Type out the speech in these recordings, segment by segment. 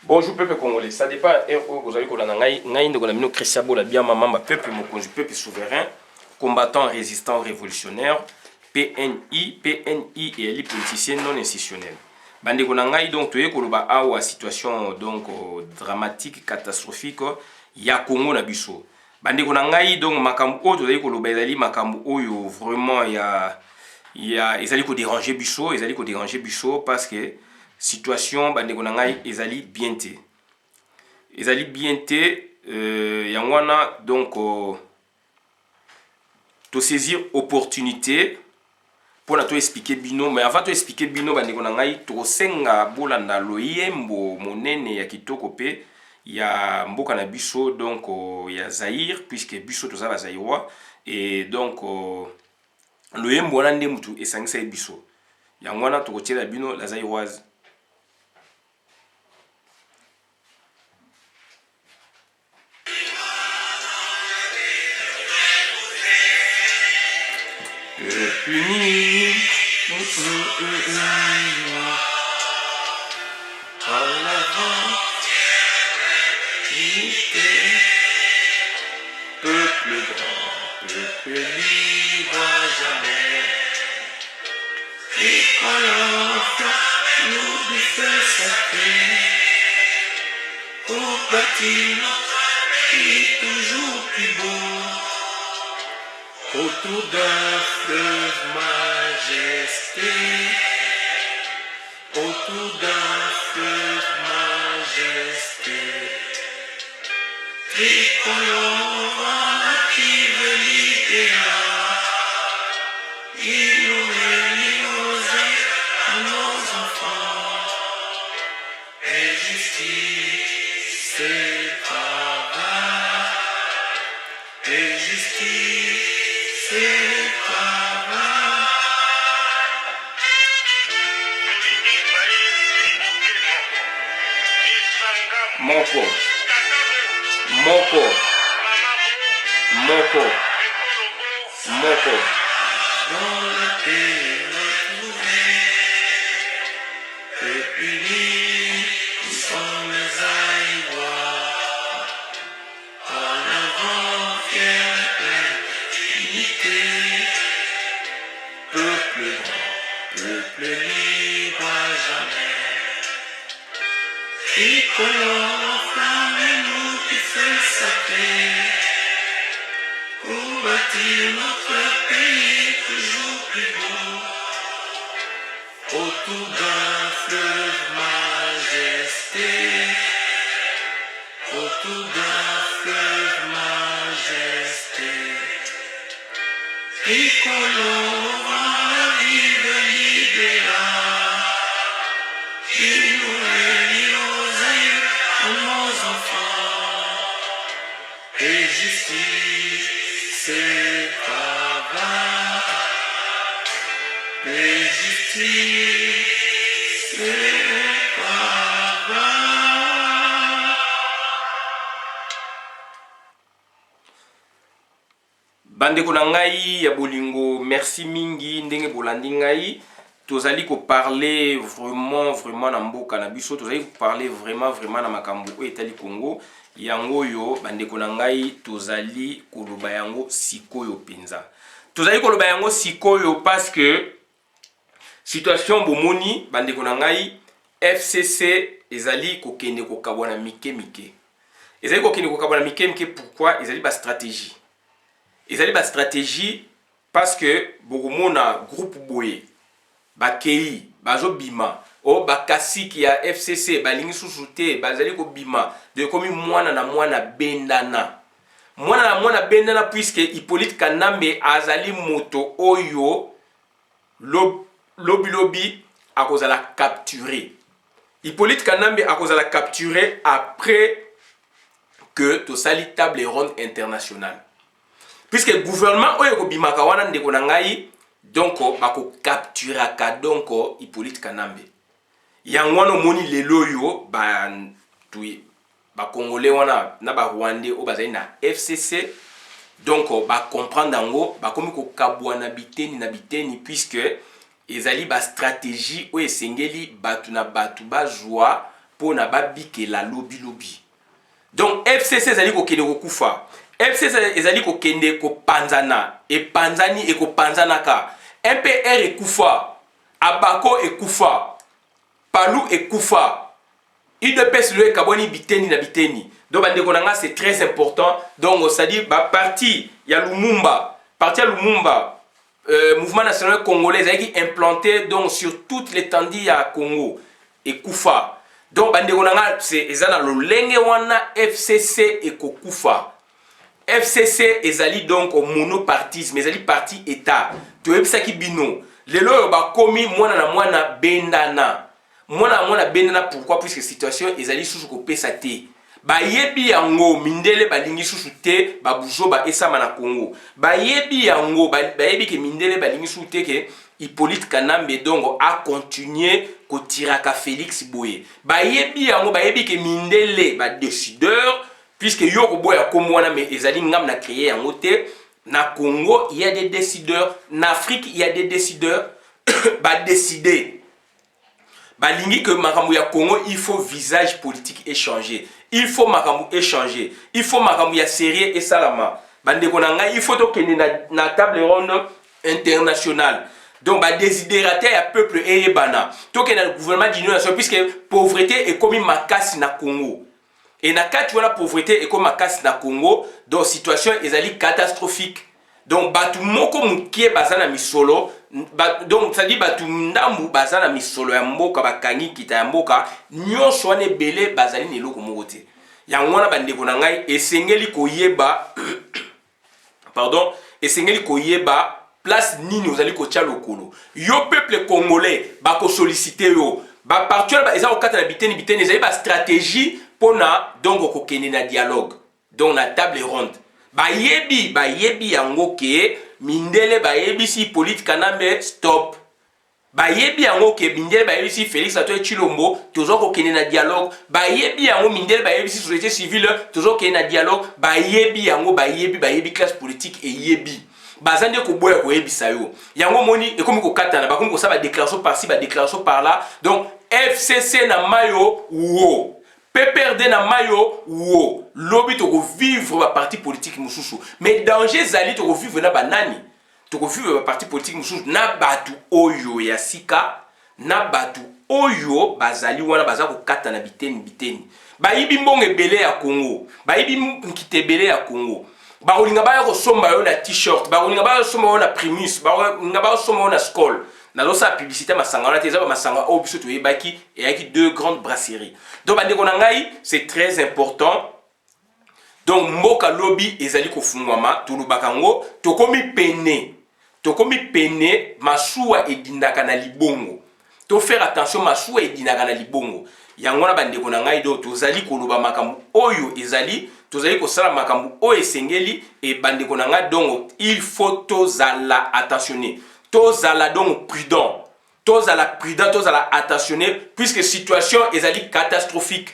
Bonjour peuple congolais, ça dépend vous avez que Christian Bola bien maman peuple mokonzi peuple souverain, combattant résistant révolutionnaire, PNI et les politiciens non institutionnels. Bande konangai donc toye koloba awa situation donc dramatique catastrophique ya Congo na biso. Bande konangai donc makambo o toye koloba ezali makambo oyo vraiment ya ezali ko déranger biso parce que situation bande konangai ezali bien te. Ezali bien te yangwana donc to saisir opportunité pour na to expliquer bino mais avant to expliquer bino bande konangai to senga bolanda loyembo monene ya kitoko pe ya mboka na biso donc ya Zaïre puisque biso to za Zaïrois et donc loyembo wana nde mutu esangisa biso yangwana to kotiela bino la Zaïroise. Puni en avant, peuple grand, peuple libre à jamais. Et quand l'enfant nous fait sacré, pour bâtir notre vie toujours plus beau. Autour d'un fleuve majesté, autour d'un fleuve majesté, tricolore qui veut libérer, il nous réunit à nos enfants, et justice, c'est travail, et justice. Moko, dans le pays retrouvé, peuple uni, nous sommes les Zaïrois, en avant fier unité, peuple grand, peuple libre à jamais. Tricolore, flammez-nous qui fait sacré, pour bâtir notre pays toujours plus beau. Autour d'un fleuve majesté, autour d'un fleuve majesté, tricolore arrive libéral, il nous réunit aux aïeux, à nos enfants, et justice, c'est travail, et justice, c'est travail. Bande konangai ya bolingo, merci mingi ndenge bolandi ngai. Tozali ko parler vraiment na mboka na biso, tozali ko parler vraiment na makambo o etali Congo. Yango yo bande konangai tozali koloba yango sikoyo penza. Tozali koloba yango sikoyo parce que situation bomoni bande konangai FCC ezali ko kende ko kabwana mike. Ezali ko kende ko kabwana mike pourquoi ezali ba stratégie. Ezali ba stratégie parce que bokomona groupe boye bakei bazo bima o bakasiki ya FCC balingi susute bazali ko bima de komi mwana na mwana bendana puisque Hippolyte Kanambe azali moto oyo lobi akozala capturé. Hippolyte Kanambe akozala capturé après que to sali table ronde internationale. Puisque le gouvernement oyo ko bimaka wana ndeko na ngai donc bako capturaka donc Hippolyte Kanambe. Yangwano moni lelo yo ba congolais wana na ba rwandais o bazali na FCC donc ba comprendre ngo ba komi ko kabwana biteni puisque ezali ba stratégie o esengeli batu na batu ba joie pona babike la lobby lobby. Donc FCC ezali ko kende ko kufa. FCC ezali ko kende ko panzana et panzani et ko panzanaka. MPR et kufa. Abako et kufa. Palou et kufa. UDPS le kaboni biteni na biteni. Donc c'est très important. Donc ça dit bah parti il y a Lumumba. Parti à Lumumba. Mouvement national congolais qui implanté donc sur toute l'étendue à Congo et Koufa. Donc c'est ezana lolenge wana FCC et Koufa. FCC ezali donc au monopartisme, ezali parti état. To ebisaki bino. Lelo ba komi mwana na mwana bendana. Mwana bendana pourquoi puisque situation ezali sous ko pesa te. Ba yebi yango mindele balingi susu te babuzo ba esama na Congo. Ba yebi yango ba yebi ke mindele balingi susu te ke Hippolyte Kanambe dongo a continuer ko tiraka Félix Boye. Ba yebi yango ba yebi ke mindele ba décideur puisque yo ko boya comme wana mais ezali ngam na créer yango te. Na Congo il y a des décideurs, en Afrique il y a des décideurs ba décider. Balingi que makambo ya Congo il faut visage politique échanger. Il faut makambo échanger. Il faut makambo ya sérieux et salama. Bande konanga il faut to kende na table ronde internationale. Donc ba désidérater ya peuple eyebana. To kende na gouvernement d'union nationale puisque pauvreté est comme makasi na Congo. Et na kati wana pauvreté est comme makasi na Congo, donc situation ezali catastrophique. Donc batu moko mukie bazana misolo donc ça dit batu ndambu bazana misolo ya mboka bakangi kita ya mboka nyonso wana ebele bazali na eloko moko te. Yango wana bandeko na ngai esengeli koyeba pardon esengeli koyeba place nini ozali kotia lokolo. Yo peuple congolais bako solliciter yo ba partir ba eza okata na biteni biteni ezali ba stratégie pona donc kokende na dialogue donc na table ronde. Bayebi yango ke mindele bayebi si Hippolyte Kanambe stop. Bayebi yango ke mindele bayebi si Félix Antoine Tshilombo tozo kokende na dialogue. Bayebi yango mindele bayebi si société civile tozo kokende na dialogue. Bayebi yango bayebi classe politique et yebi. Bazande ko boya ko yebisa yo. Yango moni ekomi ko katana bakomi ko sa ba déclaration par-ci ba déclaration par-là. Donc FCC na mayo wo. PPRD na mayo wo lobby to vivre ba parti politique mususu mais danger zali to vivre na banani to vivre ba parti politique mususu na batu oyo ya sika na batu oyo bazali wana baza ko kata na biteni bayibi mbongo ebele ya Congo bayibi nkite ebele ya Congo baolinga ba ko somba yo na t-shirt baolinga ba somba yo na primus baolinga ba somba yo na skol. Dans sa publicité, et avec deux grandes brasseries. Donc, c'est très important. Donc, Mboka Lobby ezali kofungwama, Tulubakango, tokomi pene, masuwa edindaka na libongo. To faire attention, masuwa edindaka na libongo. Yangona bandeko na ngai do tozali koloba makambo oyo ezali, tozali kosala makambo oyo esengeli et bandeko na ngai dongo, il faut tozala attentionner. Tozala donc prudent, tozala attentionné puisque situation est catastrophique.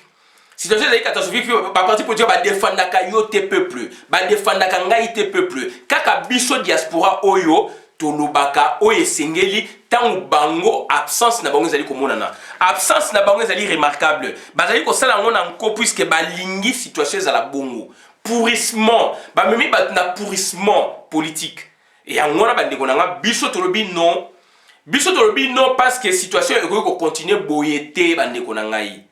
Situation est catastrophique, par parti pour dire bah défendre yo te peuple, bah défendre ngai te peuple. Kaka biso diaspora oyo tolobaka oyo sengeli tango bango absence na bango ezali komonana. Absence na bango ezali remarquable. Bazali ko sala ngona nko puisque balingi situation za la bongo. Pourrissement, ba memi ba na pourrissement politique. Et en gros, biso tolobi non parce que situation est continue boyete bandeko na ngai.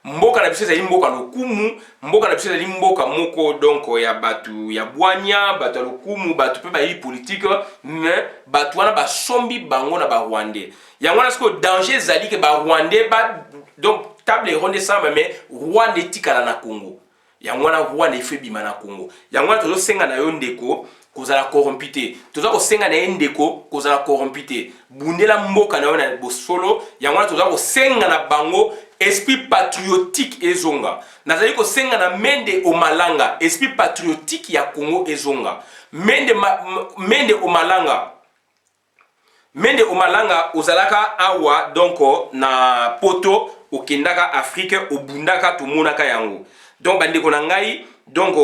Mboka na biso ezali mboka lokumu, mboka na biso ezali mboka moko donc ya batu ya bwanya, batu lokumu, batu pe ba yi politique, mais batu wana ba sombi bango na ba Rwandais. Yango na sko danger zali ke ba Rwandais ba donc table ronde sama mais Rwanda tikala na Congo. Yango na Rwanda ifebima na Congo. Yango na tozo senga na yo ndeko kozala corrompité. Toza ko senga na ndeko kozala corrompité. Bundela mboka na yo na bosolo, yango na toza ko senga na bango esprit patriotique ezonga. Nazali ko senga na Mende Omalanga, esprit patriotique ya Congo ezonga. Mende Omalanga ozalaka awa donc na poto okendaka Afrique obundaka tomonaka yango. Donc bandeko na ngai donc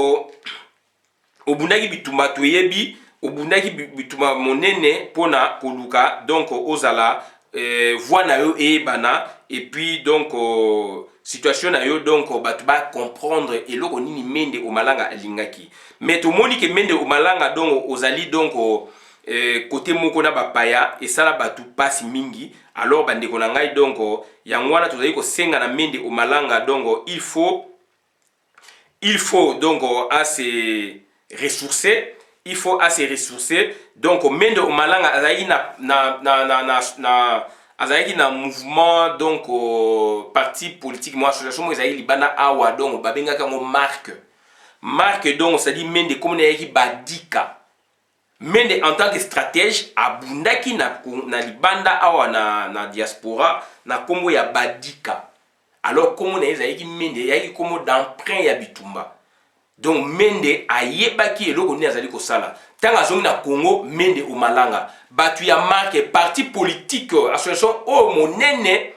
obundaki bitumba toyebi obundaki bituma monene pona koluka donc ozala voix na yo et bana et puis donc situation na yo donc batu ba comprendre eloko nini mende o malanga alingaki mais to moni ke mende o malanga donc ozali donc côté moko na bapaya et ça la batu passe mingi alors bande ko na ngai donc yango wana tozali ko senga na mende o malanga donc il faut donc à se ressourcer, il faut à se ressourcer. Donc mende o malanga azali na mouvement donc parti politique moi association mo ezali libana awa donc babengaka ngo marque donc ça dit mende comme na yaki badika. Mende en tant que stratège abundaki na libanda awa na diaspora na kombo ya badika. Alors comment na ezali mende yaki komo d'emprunt ya bitumba. Donc mende ayebaki eloko ni azali ko sala. Tanga zongi na Congo mende o malanga. Batu ya marque parti politique association o monene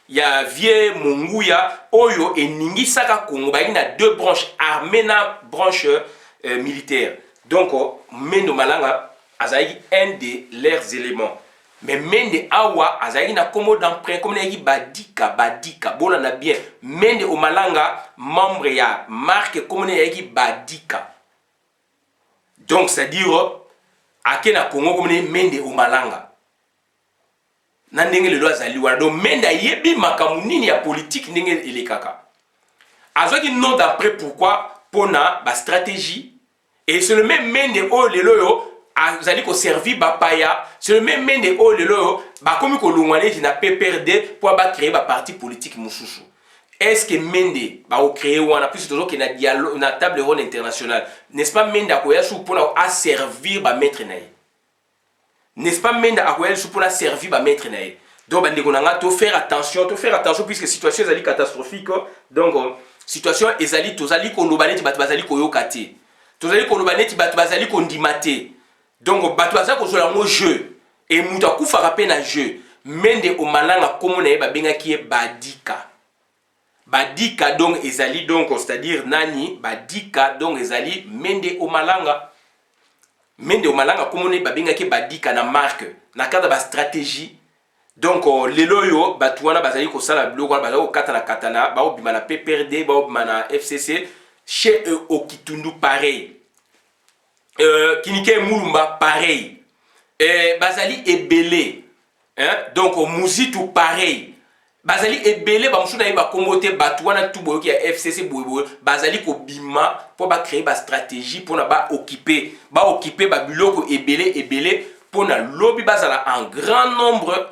ya vie munguya oyo eningi saka Congo ba na deux branches armées na branche militaire. Donc mende malanga azali un de leurs éléments. Mais mende awa azali na komo d'emprunt comme na badika bona na bien mende o malanga membre ya marque comme na badika. Donc c'est à dire ake na Congo comme mende o malanga na ndenge le loi azali wana donc mende yebi makamu nini ya politique ndenge elekaka azaki non d'après pourquoi pona ba stratégie et c'est le même mende o lelo yo azali ko servir bapaya c'est le même mende o lelo ba komi ko longwane na PPRD pour ba créer ba parti politique mususu. Est-ce que mende ba o créer wana plus toujours que na dialogue na table ronde internationale n'est-ce pas mende akoya sou pour a servir ba maître nae n'est-ce pas mende akoya sou pour a servir ba maître nae donc bande ko nanga to faire attention puisque situation ezali catastrophique donc situation ezali tozali ko lobaneti bat bazali ko yokati tozali ko lobaneti bat bazali ko ndimate. Donc bato baza ko zola mo jeu et muta kufa rapé na jeu mende o malanga komo na ba benga ki badika donc ezali donc c'est-à-dire nani badika donc ezali mende o malanga komo na ba benga ki badika na marque na cadre ba stratégie donc lelo yo bato wana bazali ko sala biloko bazali ko katana ba obima na PPRD ba obima na FCC chez eux au Kitundu pareil. Kinike Mulumba pareil, Bazali ebele, hein? Donc Muzitu pareil, Bazali ebele, bamusuna iba komote batouana tout boyo qui a FCC boyo, Bazali ko bima pour ba créer ba stratégie pour na ba occuper ba biloko ebele pour na lobby bazala en grand nombre.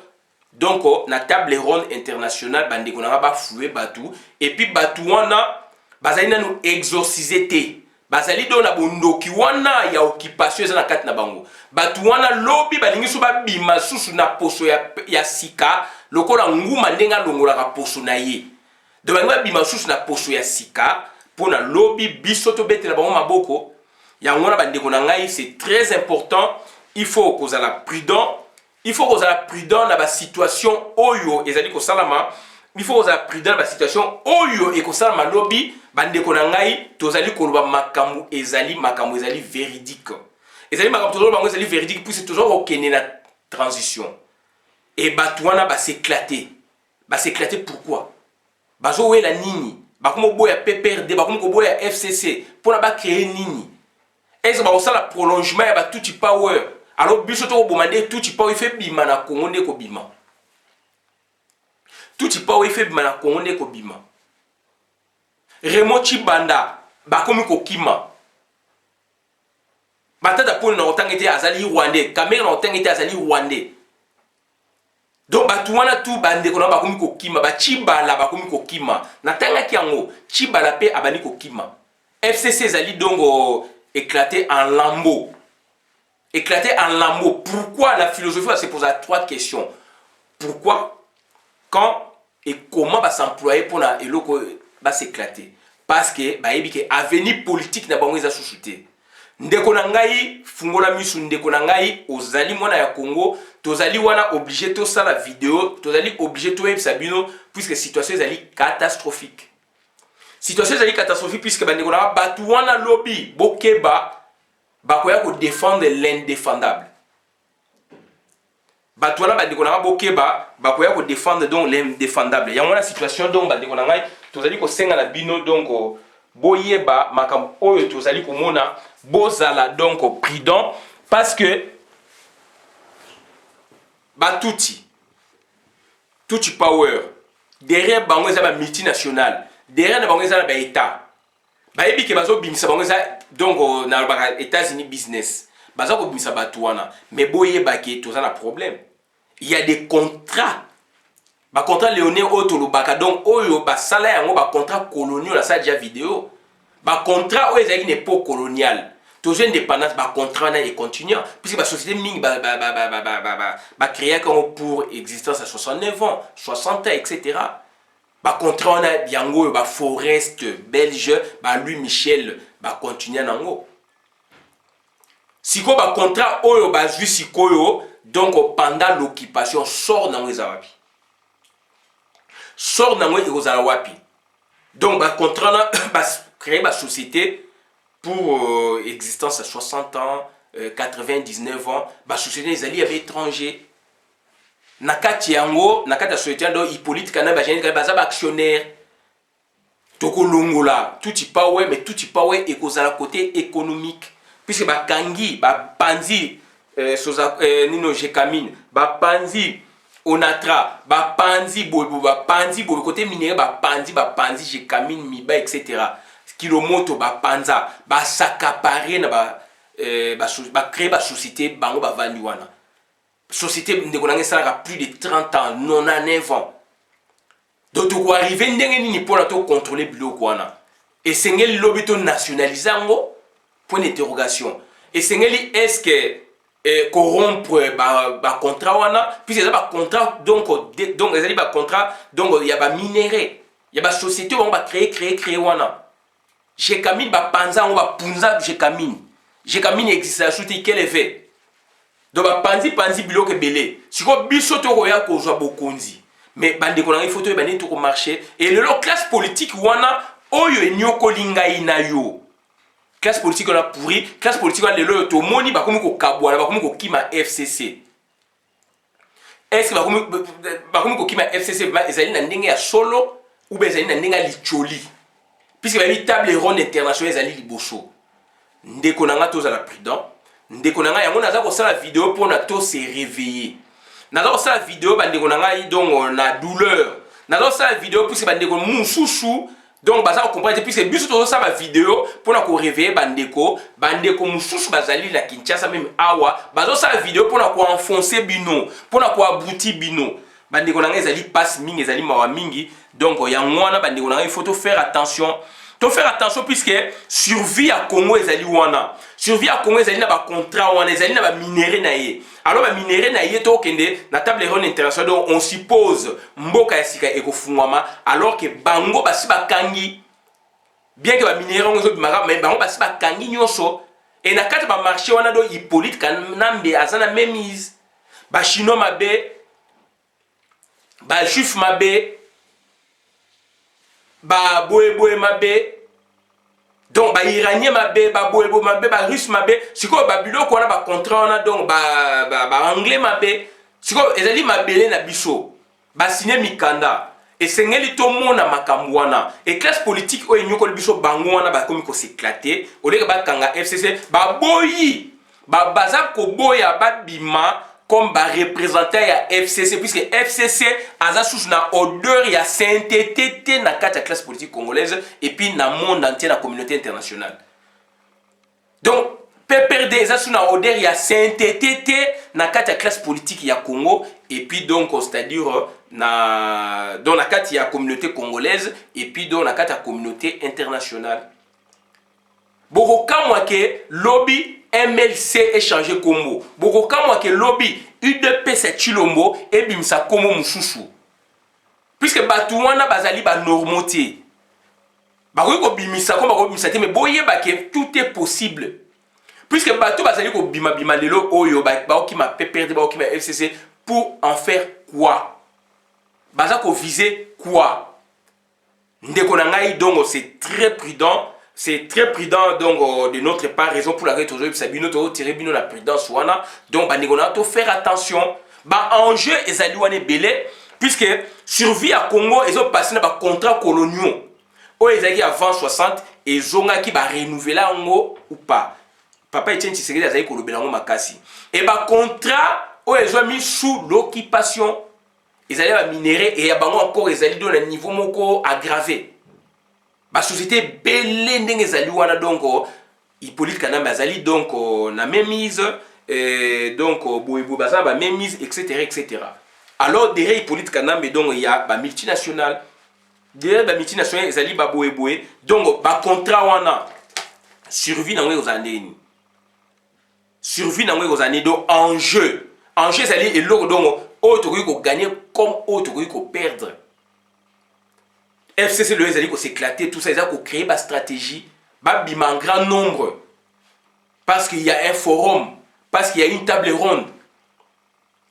Donc na table ronde internationale bande ko na ba fouer batou et puis batouana bazali na nous exorciser té. Bazali do na bondoki wana ya occupation eza na kati na bango batu wana lobby balingi so babima susu na poso ya sika lokola nguma ndenga longola ka poso na ye do bango babima susu na poso ya sika pona lobby biso to betela bango maboko ya ngona bandeko na ngai c'est très important il faut kozala prudent na ba situation oyo ezali ko salama il faut kozala prudent na ba situation oyo e ko salama lobby bandeko na ngai tozali koloba makambo ezali véridique ezali makambo tozali bango ezali véridique puis c'est toujours okende na transition et batouana ba s'éclater pourquoi bazo wela nini bakomo boya PPRD bakomo boya FCC pour na ba créer nini est-ce ba osala prolongement ya ba tuti power alors biso to bomande tuti power fait bima na Congo nde ko bima tuti power fait bima na Congo nde ko bima Remo Chibanda bakomi ko kima batata poni na otangete azali rwandais kamera na otangete azali rwandais donc batuwana tu bande ko na bakomi ko kima ba Chibala bakomi ko kima na tanga kiango Chibala pe abani ko kima FCC zali donc éclaté en lambeaux pourquoi la philosophie va se poser trois questions pourquoi quand et comment va s'employer pour la eloko va s'éclater parce que bayebi ke avenir politique na bango eza susute ndeko na ngai fungola misu ndeko na ngai ozali mwana ya Congo tozali wana obligé to sala vidéo tozali obligé to yebisa bino puisque situation ezali catastrophique puisque bandeko na batu wana lobby bokeba bakoya ko défendre l'indéfendable bato wana bandeko na bokeba bakoya ko défendre donc l'indéfendable ya mona situation donc bandeko na ngai tozali ko senga na bino donc boyeba makambo oyo tozali komona bozala donc prudent parce que batuti tuti power derrière bango eza ba multinational derrière na bango eza na ba état bayebi ke bazo bimisa bango eza donc na ba États-Unis business baza ko bimisa bato wana mais boyeba ke toza na problème. Il y a des contrats. Ba contrat léoné oyo lobaka donc oyo ba sala yango ba contrat colonial la sa déjà vidéo. Ba contrat oyo ezali une époque coloniale. Toujours indépendance ba contrat na et continuant puisque ba société mingi ba créer comme pour existence à 69 ans, 60 ans etc. Ba contrat na yango ba Forest Belge, ba Louis Michel ba continuer nango. Siko ba contrat oyo ba ju sikoyo donc pendant l'occupation sort dans les wapi. Sort dans les wapi. Donc ba contrat ba créer ba société pour existence à 60 ans, 99 ans, ba société les alliés avec étrangers. Nakati yango, nakati société ndo Hippolyte kana ba général ba actionnaire. Toko longola, tout y pas ouais mais tout y pas ouais et cause côté économique puisque ba kangi, ba panzi nino jekamine ba panzi onatra ba panzi bobo côté minéraux ba panzi jekamine miba etc. Kilomoto ba panza ba sakapare na ba créer ba société bango ba vandi wana société ndeko nange sala plus de 30 ans 99 ans donc to ko arriver ndenge nini pour to contrôler biloko wana et sengeli lobi to nationaliser ngo point d'interrogation et sengeli est-ce que corrompre ba contrat wana puisque ça ba contrat donc ezali ba contrat donc il y a ba minerai il y a ba société on va créer wana jekamine ba panza on va punza jekamine existe la société quel effet donc ba panzi biloko belé siko biso to ko ya ko zwa bokonzi mais bande ko na photo e bande to ko marché et le classe politique wana oyo enyoko lingai na yo classe politique on a pourri classe politique on a le to moni ba komi ko kabwana ba komi ko kima FCC est-ce que ba komi ko kima FCC ezali na ndenge ya solo ou bien ezali na ndenge ya licholi puisque ba table ronde internationale ezali liboso ndeko na nga to za la prudent ndeko na nga yango naza ko sala vidéo pour na to se réveiller naza ko sala vidéo ba ndeko na nga donc na douleur naza ko sala vidéo puisque ba ndeko mususu donc baza comprendre puisque biso to ça ba vidéo pour na ko réveiller bandeko mususu bazali na Kinshasa même awa bazo ça vidéo pour na ko enfoncer bino pour na ko abouti bino bandeko na nga ezali passe mingi ezali mawa mingi donc yango wana bandeko na nga il faut to faire attention puisque survie à Congo ezali wana survie à Congo ezali na ba contrat wana ezali na ba minéraux na ye alors ba minéraux na ye to kende na table ronde internationale donc on suppose mboka ya sika ekofungwama alors que bango basi bakangi bien que ba minéraux ngo bimaka mais bango basi bakangi nyonso et na kati ba marché wana do Hippolyte Kanambe azana memise ba chinois mabe ba juif mabe ba boye mabe donc ba iranien mabe ba boye mabe ba russe mabe siko ba biloko wana ba contrat wana donc ba anglais mabe siko ezali mabele na biso ba signer mikanda et sengeli to mona makambo wana et classe politique oyo nyoko biso bango wana ba komi ko s'éclater au lieu ba kanga FCC ba boyi ba baza ko boya ba bima comme ba représentant ya FCC puisque FCC aza sous na odeur ya sainteté na kati ya classe politique congolaise et puis na monde entier na communauté internationale donc PPRD aza sous na odeur ya sainteté na kati ya classe politique ya Congo et puis donc c'est-à-dire na dans la kati ya communauté congolaise et puis dans la kati ya communauté internationale bokokamwa ke lobby MLC échanger Combo. Boko kamwa ke lobby UDPS Chilombo et bimsa Combo mususu. Puisque batu wana bazali ba normoté. Bako ko bimisa ko bako bimisa te mais boye ba ke tout est possible. Puisque batu bazali ko bima lelo oyo ba ki ma PPRD ba ki ma FCC pour en faire quoi? Baza ko viser quoi? Ndeko na ngai donc c'est très prudent. C'est très prudent donc de notre part, raison pour laquelle toujours Sabino to tirer bino la prudence wana donc banegona to faire attention ba enjeu ezali wana belé puisque survie à Congo ils ont passé na ba contrat coloniaux oyo ezalaki avant 60 ezongaki ba renouveler yango ou pas. Papa Etienne Tshisekedi azali kolobela yango makasi et ba contrat oyo ezwa mis sous l'occupation ezali ba minéraux et ya bango encore ezali dans un niveau moko aggravé. Ba société belé ndenge ezali wana donc Hippolyte Kanambe azali donc na même mise donc boyebo baza ba même mise etc. Alors derrière Hippolyte Kanambe donc il y a ba multinationale derrière ba multinationale ezali ba boyeboye donc ba contrat wana survie na ngwe ozandeni survie na ngwe ozandeni donc enjeu ezali eloko donc oyo tokoki ko gagner comme oyo tokoki ko perdre. FCC le ezali ko s'éclater tout ça ezali ko créer ba stratégie ba bima en grand nombre parce qu'il y a un forum, parce qu'il y a une table ronde.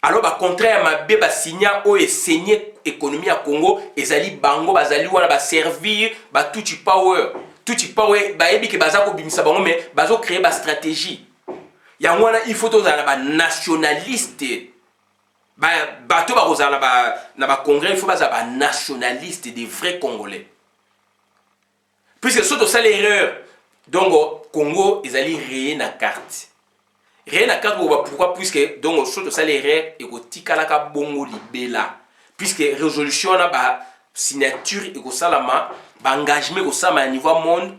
Alors ba contraire ma be ba signa o enseigner économie à Congo ezali bango bazali wana ba servir ba tuti power ba yebi ke baza ko bimisa bango mais bazo créer ba stratégie. Ya wana il faut to za ba nationaliste. Bato ba kozala na ba congrès il faut baza ba nationaliste des vrais Congolais. Puisque surtout ça l'erreur. Donc Congo ezali réé na carte. Réé na carte pourquoi puisque donc surtout ça l'erreur et ko tikala ka bongo libela. Puisque résolution na ba signature et ko salama ba engagement ko sama à niveau monde.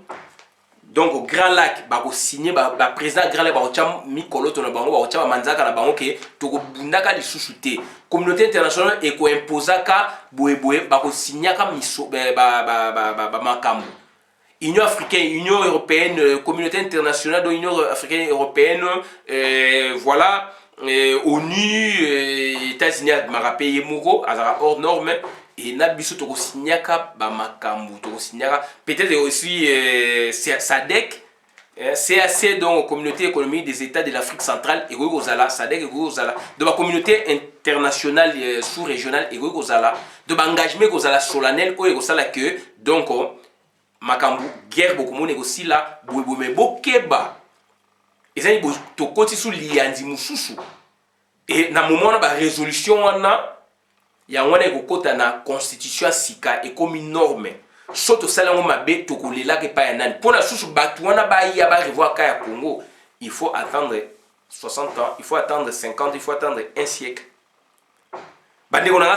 Donc au Grand Lac ba ko signer ba président Grand Lac ba ko cham mikolo to na bango ba ko chama manzaka na bango ke to ko bundaka li susute. Communauté internationale et ko imposaka boyeboye ba ko signaka miso ba makambo. Union africaine, Union européenne, communauté internationale, donc Union africaine européenne, voilà, ONU, États-Unis, Marapé et Mouro, hors norme, et Nabiso Toko Signaka, Bamakambu, Toko Signaka, peut-être aussi SADC, CAC, donc Communauté économique des États de l'Afrique centrale, et Gozala, SADC et Gozala, de la communauté internationale sous-régionale, et Gozala, de l'engagement Gozala solennel, et Gozala que, donc, makambu guerre beaucoup monde aussi là bobo me bokeba ezali bo to koti sous lianzi mususu et na moment na ba résolution wana ya wana ekokota na constitution sika et comme une norme soto salango mabe to kolela ke pa ya nani pona susu batu wana ba ya ba revoir ka ya Congo il faut attendre 60 ans il faut attendre 50 il faut attendre un siècle.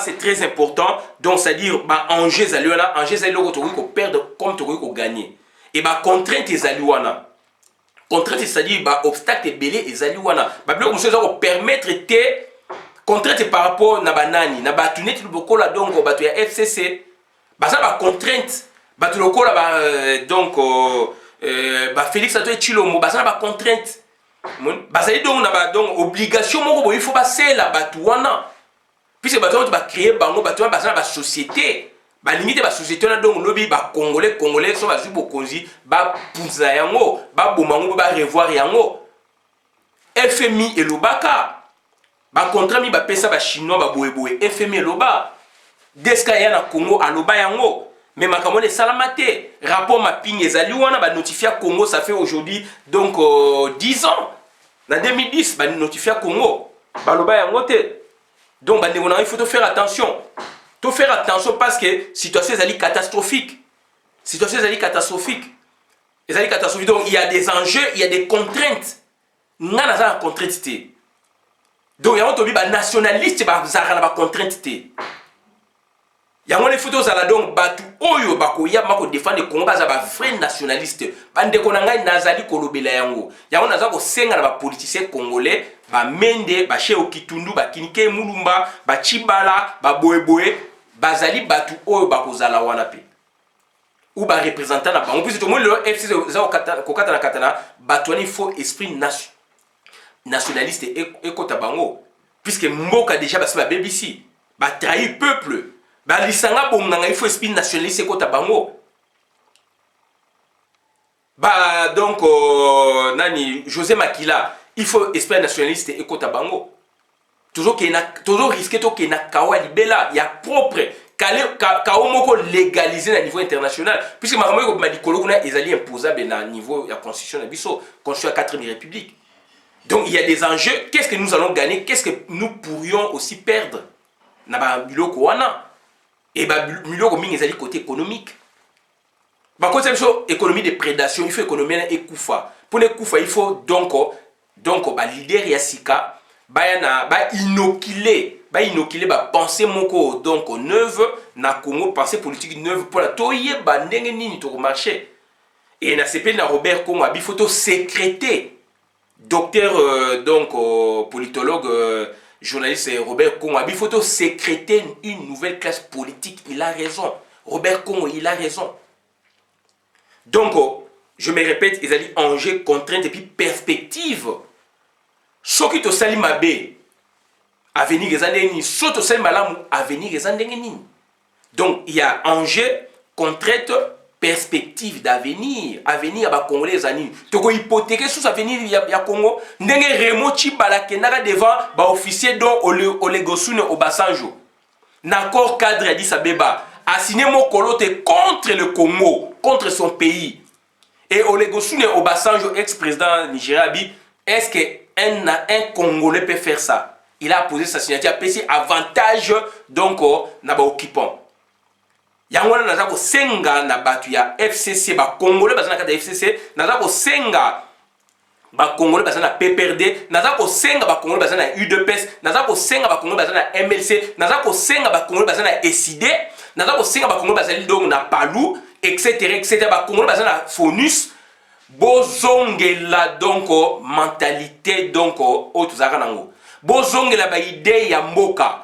C'est très important, donc c'est-à-dire enjeu zaluana, enjeu zaluana ko perdre comme to ko gagner. Et contrainte zaluana. Contrainte c'est-à-dire obstacle belé et zaluana. Bien comme ça ko permettre te contrainte par rapport na banani, na batunet loboko la donc batu ya FCC. Ça ba contrainte, batu loko la donc Félix Antoine Tshilombo, ça ba contrainte. Ça donc na donc obligation moko il faut passer la batu wana. Puisque bato va créer bango bato va la société ba limite ba société na donc lobby ba congolais so ba zubo konzi ba punza yango ba bomango ba revoir yango FMI et lobaka ba contrat mi ba pesa ba chinois ba boyeboy FMI et loba deska ya na Congo aloba yango mais makamone salamate rapport mapping ezali wana ba notifier Congo ça fait aujourd'hui donc 10 ans na 2010 ba notifier Congo ba loba yango te. Donc, il faut faire attention. Il faut faire attention parce que la situation est catastrophique. La situation est catastrophique. Donc, il y a des enjeux, il y a des contraintes. Il y a des contraintes. Donc, il y a des nationalistes qui ont des contraintes. Il y a des photos donc batu oyo bakoya mako défendre le Congo baza ba vrai nationaliste bande konanga nazali kolobela yango yango naza ko senga na ba politiciens congolais ba mende ba Cheo Kitundu ba Kinike Mulumba ba Chibala ba Boyeboye bazali batu oyo bakozala wana pe ou ba représentant na bango plus tout le monde le FCC za kokata na katana batu il faut esprit nationaliste et kota bango puisque mboka déjà ba BBC ba trahir peuple. Lisanga bonganga il faut esprit nationaliste kota bango. Donc nani José Makila il faut esprit nationaliste et kota bango. Toujours risqué to ke na kawa libela ya propre kawo moko légalisé na niveau international puisque makambo ko madikolo kuna ezali imposable na niveau ya constitution na biso constitution ya 4e république. Donc il y a des enjeux. Qu'est-ce que nous allons gagner? Qu'est-ce que nous pourrions aussi perdre? Na biloko wana. Et biloko mingi ezali côté économique. Par contre, c'est une économie de prédation. Il faut économie et koufa. Pour les koufa, il faut donc leader yasika inoculer pensée moko donc neuve na Congo, pensée politique neuve pour la toye ndenge nini to marché. Et na CP na Robert Congo abi photo sécrété docteur politologue journaliste Robert Congo abi photo sécréter une nouvelle classe politique. Il a raison. Robert Congo, il a raison. Donc je me répète, ils allaient enjeu, contrainte et puis perspective. Ce qui te sali mabe avenir les années ce qui te sali malamu avenir les années. Donc il y a enjeu, contrainte, perspective d'avenir, avenir ba congolais anini. Toko hypothéquer sous avenir ya Congo, ndenge Remo Chibala kenaka devant ba officier don Olegosune Obasanjo. L'accord cadre Addis Abeba a signé mon colote contre le Congo, contre son pays. Et Olegosune Obasanjo, ex-président Nigeria, dit est-ce qu'un Congolais peut faire ça? Il a posé sa signature, a payé avantage donc na ba occupant. Yangwana naza ko senga na batu ya FCC ba Congolais bazana ka FCC naza ko senga ba Congolais bazana PPRD naza ko senga ba Congolais bazana UDPS naza ko senga ba Congolais bazana MLC naza ko senga ba Congolais bazana SID naza ko senga ba Congolais bazali donc na Palu etc. ba Congolais bazana FONUS bozongela donc mentalité donc otuzaka nango bozongela ba idée ya mboka.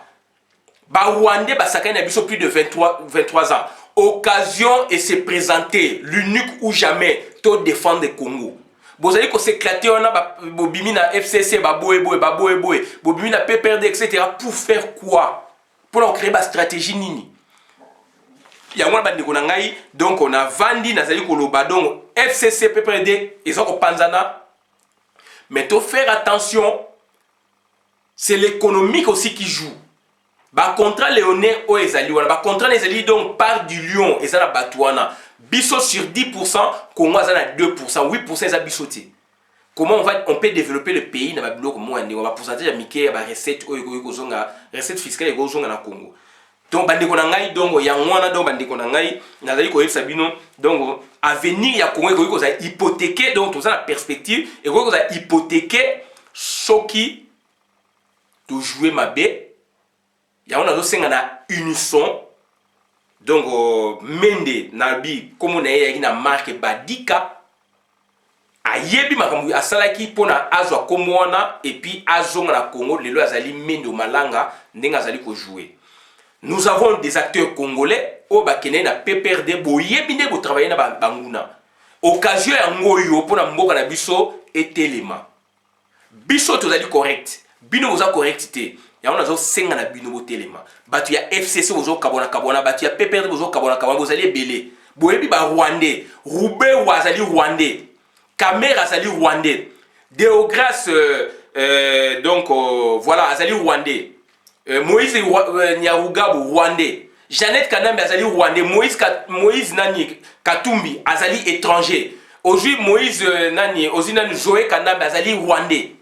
Ba Rwandais basakane na biso plus de 23 ans. Occasion et se présenter l'unique ou jamais to défendre le Congo. Bozali ko s'éclater on a bobimi na FCC ba boye bobimi na PPRD etc. pour faire quoi? Pour créer ba stratégie nini? Ya ngwana bandeko na ngai donc on a vandi nazali ko loba donc FCC PPRD ils ont panzana. Mais to faire attention, c'est l'économique aussi qui joue. Ba contrat léonais o ezali wana ba contrat ezali donc part du lion ezala batouana biso sur 10% Congo ezala 2% 8% ezala bisoté. Comment on peut développer le pays na ba biloko mo ndeko ba pourcentage ya mike ya ba recette o ekozonga recette fiscale ekozonga na Congo. Donc bandeko na ngai donc ya ngwana donc bandeko na ngai nazali ko yebisa bino donc avenir ya Congo ekozala hypothéquer donc tout ça la perspective ekozala hypothéquer soki to jouer mabe. Il y a un unisson donc mende nabi comme on a na marque badika ayebi makambu asalaki pona azwa komona et puis azonga na Congo lelo azali mende malanga ndenga azali ko jouer. Nous avons des acteurs congolais au bakene na PPRD boyebi nde ko travailler na banguna occasion ya ngoyo pona mboka na biso etelema biso tozali correct bino oza correctité. Ya on a senga na bino botelema batu ya FCC bozo kabona batu ya PPRD bozo kabona bozali ebele boyebi ba Rwandais Roubé wazali Rwandais Kamera azali Rwandais Deograce donc voilà azali Rwandais Moïse Nyarugabo Rwandais Jeannette Kanambe azali Rwandais Moïse Nani Katumbi azali étranger aujourd'hui Moïse Nani Ozinani Joé Kanambe azali Rwandais.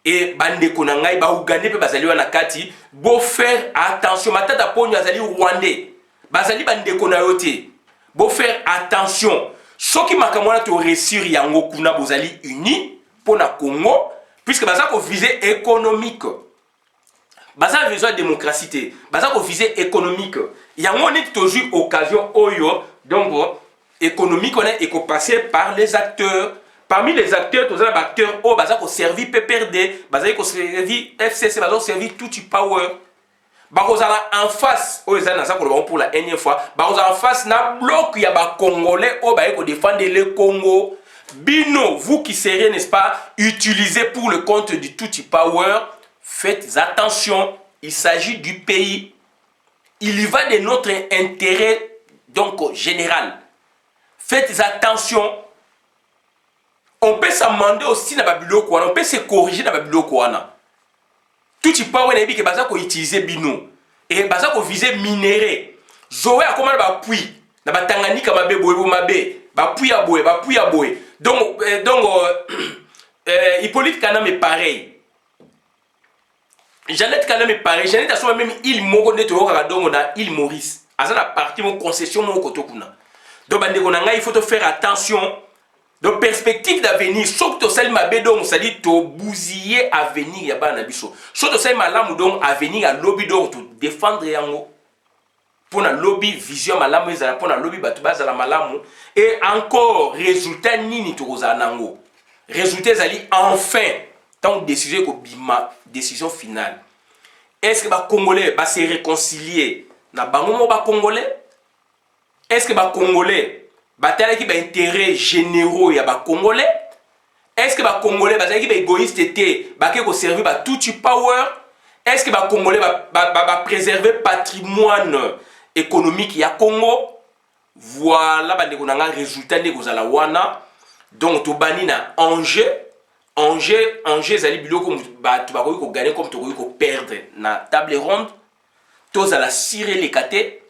Et bande konangai ba Ugandais pe bazali wana kati bo faire attention matata ponyo azali Rwandais bazali bande konayote bo faire attention soki makamwana to réussir yango kuna bozali uni pona Congo puisque baza ko viser économique baza besoin de démocratie baza ko viser économique yango ni toujours occasion oyo donc économique on est passer par les acteurs. Parmi les acteurs, tous les acteurs, oh, baza ko servi PPRD, baza ko servi FCC, baza ko servi Tuti Power. Bakozala en face, oh, ezana ça pour la énième fois. Bakozala en face na bloc ya ba Congolais, oh, ba ko défendre le Congo. Bino, vous qui serez, n'est-ce pas, utilisés pour le compte du Tuti Power, faites attention. Il s'agit du pays. Il y va de notre intérêt donc général. Faites attention. On peut s'amender aussi dans Babyloko, on peut se corriger dans Babyloko. Tout ce pas on a dit que baza ko utiliser bino et baza ko viser minéré. Zoé a comment ba puits na ba Tanganyika mabe boye mabe ba puits ya boye. Donc Hippolyte Kanam est pareil. Jeannette Kanam est pareil. Jeannette a soit même il moko neto yoka dongo na il Maurice. Asa la partie mon concession mon kotokuna. Donc il faut te faire attention. Donc perspective d'avenir, sauf que tu mabe donc ça dit to bousiller avenir ya ba na biso. Sauf que malamu donc avenir à lobby donc to défendre yango. Pour na lobby vision malamu ezala pour na lobby batu bazala malamu et encore résultat nini to kozala nango. Résultat ezali enfin tant décision ko bima décision finale. Est-ce que ba congolais va se réconcilier na bango mo ba congolais? Est-ce que ba congolais bataille qui ba intérêt généraux ya ba congolais? Est-ce que ba congolais bataille qui ba égoïste était ba ke ko servir ba tout power? Est-ce que ba congolais ba préserver patrimoine économique ya Congo? Voilà ba ndeko nanga résultat ndeko za la wana. Donc to bani na enjeu zali biloko ba to ba ko gagner comme to ko perdre na table ronde. To za la cirer les kate.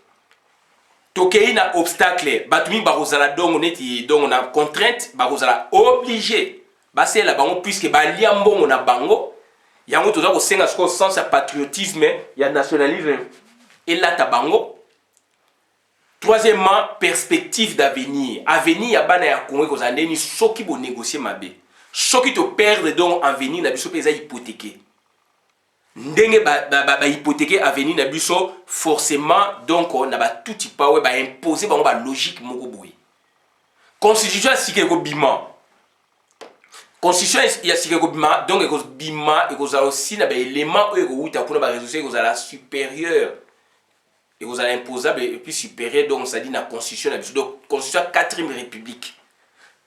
Tokei na obstacle batumi barozala donc neti donc na contrainte barozala obligé base la bango puisque balia mbongo na bango yango toza ko senga sko sens ya patriotisme ya nationalisme et la tabango. Troisièmement, perspective d'avenir. Avenir ya bana ya Congo ko zandeni soki bo négocier mabe. Soki to perdre donc avenir na biso peza hypothéqué. Ndenge ba hypothéquer avenir na biso forcément donc na ba tout power ba imposer ba logique moko boye. Constitution sikeko bima. Constitution ya sikeko bima donc eko bima eko za aussi na ba élément eko uta pour ba résoudre eko za la supérieure. Et vous allez imposable et puis supérieur donc ça dit la constitution la biso. Donc constitution 4e république.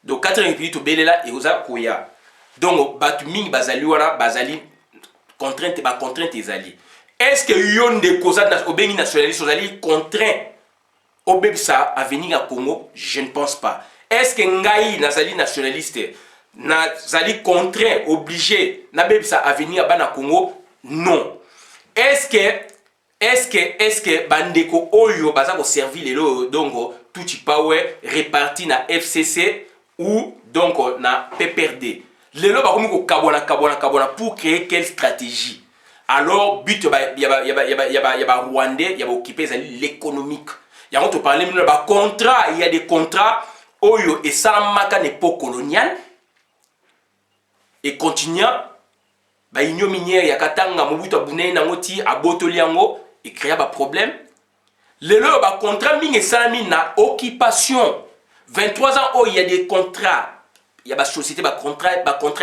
Donc 4e république to belela et vous a koya. Donc batu mingi bazali wana bazali contrainte ba contrainte ezali. Est-ce que yon de causa au bengi nationaliste ozali contraint au bebisa à venir à Congo? Je ne pense pas. Est-ce que ngai nazali nationaliste nazali contraint obligé na bebisa à venir à bana Congo? Non. Est-ce que bandeko oyo baza ko servir lelo donc tout power réparti na FCC ou donc na PPRD? Lelo ba komi ko kabona pour créer quelle stratégie? Alors but yaba Rwandais yaba occuper l'économique. Yango to parler de ba contrat, il y a des contrats oyo et ça maka époque coloniale et continuant ba union minière ya katanga mobutu abunei nango ti abotoli yango et créer ba problème. Lelo ba contrat mingi salami na occupation 23 ans oh il y a des contrats. Il y a des sociétés, des contrats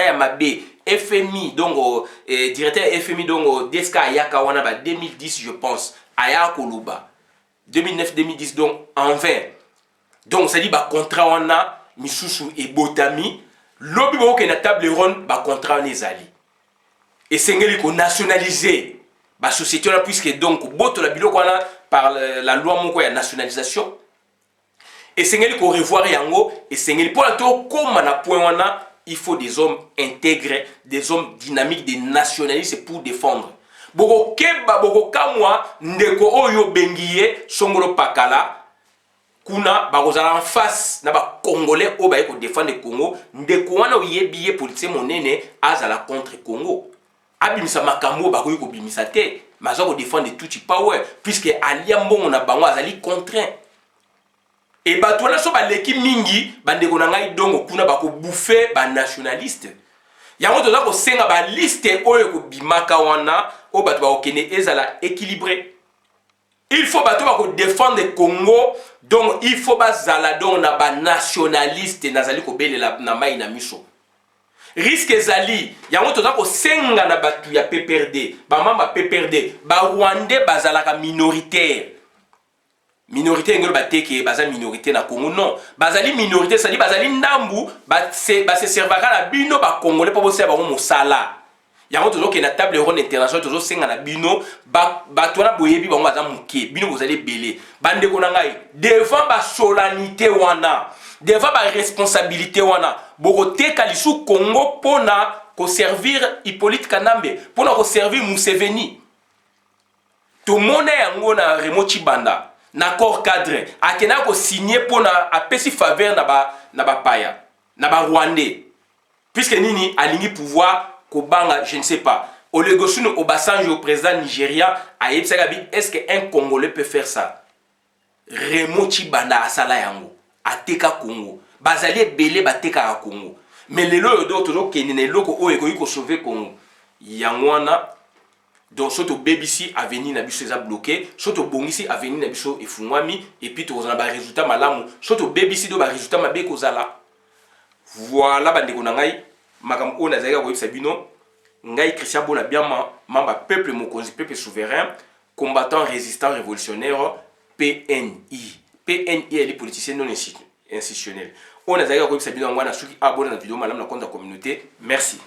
à Mabé, FMI, donc directeur FMI, donc Deska Ayaka Wana, 2010, je pense, Ayaka Luba, 2009-2010, donc en 20. Donc, ça dit, bah, contrat on a, Misusu et Botami, lobby qui est na table ronde, bah, contrat on est ali. Et c'est qu'on nationalisé, bah, société là, puisque donc, boto la bilo qu'on a par la loi mon quoi, la nationalisation. Et c'est qu'il faut revoir yango et c'est qu'il pour comme on a point on a il faut des hommes intègres, des hommes dynamiques, des nationalistes pour défendre. Boko keba boko kamwa ndeko oyo bengiye songolo pakala kuna bakozala en face na ba congolais o ba ko défendre Congo ndeko wana oyebiye politique monene azala contre Congo. Abimisa makambo ba ko bimisa te mazo ko défendre tout power puisque alia mbongo na bango azali contraint. Et bah toi là so ba leki mingi bande ko ngai dongo kuna ba ko bouffer ba nationaliste. Yango to za ko senga ba liste oyo ko bimaka wana o ba to ba okene ezala équilibré. Il faut ba to ba ko défendre Congo donc il faut ba zala donc na ba nationaliste nazali ko belela na mai na miso. Risque ezali yango to za ko senga na batu ya PPRD, ba mamba PPRD, ba Rwandais bazalaka minoritaire. Minorité ngelo bateke baza minorité na Congo non bazali minorité ça dit bazali ndambu ba se servira na bino ba congolais pour bosser ba mosala yango tozo ke na table ronde internationale tozo senga na bino ba tona boyebi bango baza muke bino vous allez belé bande ko na ngai devant ba solennité wana devant ba responsabilité wana boko teka lisu Congo pona ko servir Hippolyte Kanambe pona ko servir Museveni to mona yango na Raymond Tshibanda n'accord cadre akena ko signer pour na apesi faveur na ba paya na ba Rwandais puisque nini alingi pouvoir kobanga je ne sais pas Olegosunu Obasanjo au président Nigeria a est-ce qu'un Congolais peut faire ça? Remo Chibanda asala yango ateka Congo bazali belé bateka Congo mais lelo d'autres kenene loko o ekoki ko sauver Congo yangwana donc soto BBC avenir na biso eza bloqué soto bongisi avenir na biso efungwami et puis tozana ba résultat malamu soto BBC do ba résultat mabe kozala voilà bandeko na ngai makambo o nazali ko yebisa bino ngai Christian Bola Biama mamba peuple mokonzi peuple souverain combattant résistant révolutionnaire PNI. PNI est les politiciens non institutionnels. On a d'ailleurs comme ça bien on a suivi abonné la vidéo madame la compte de la communauté. Merci.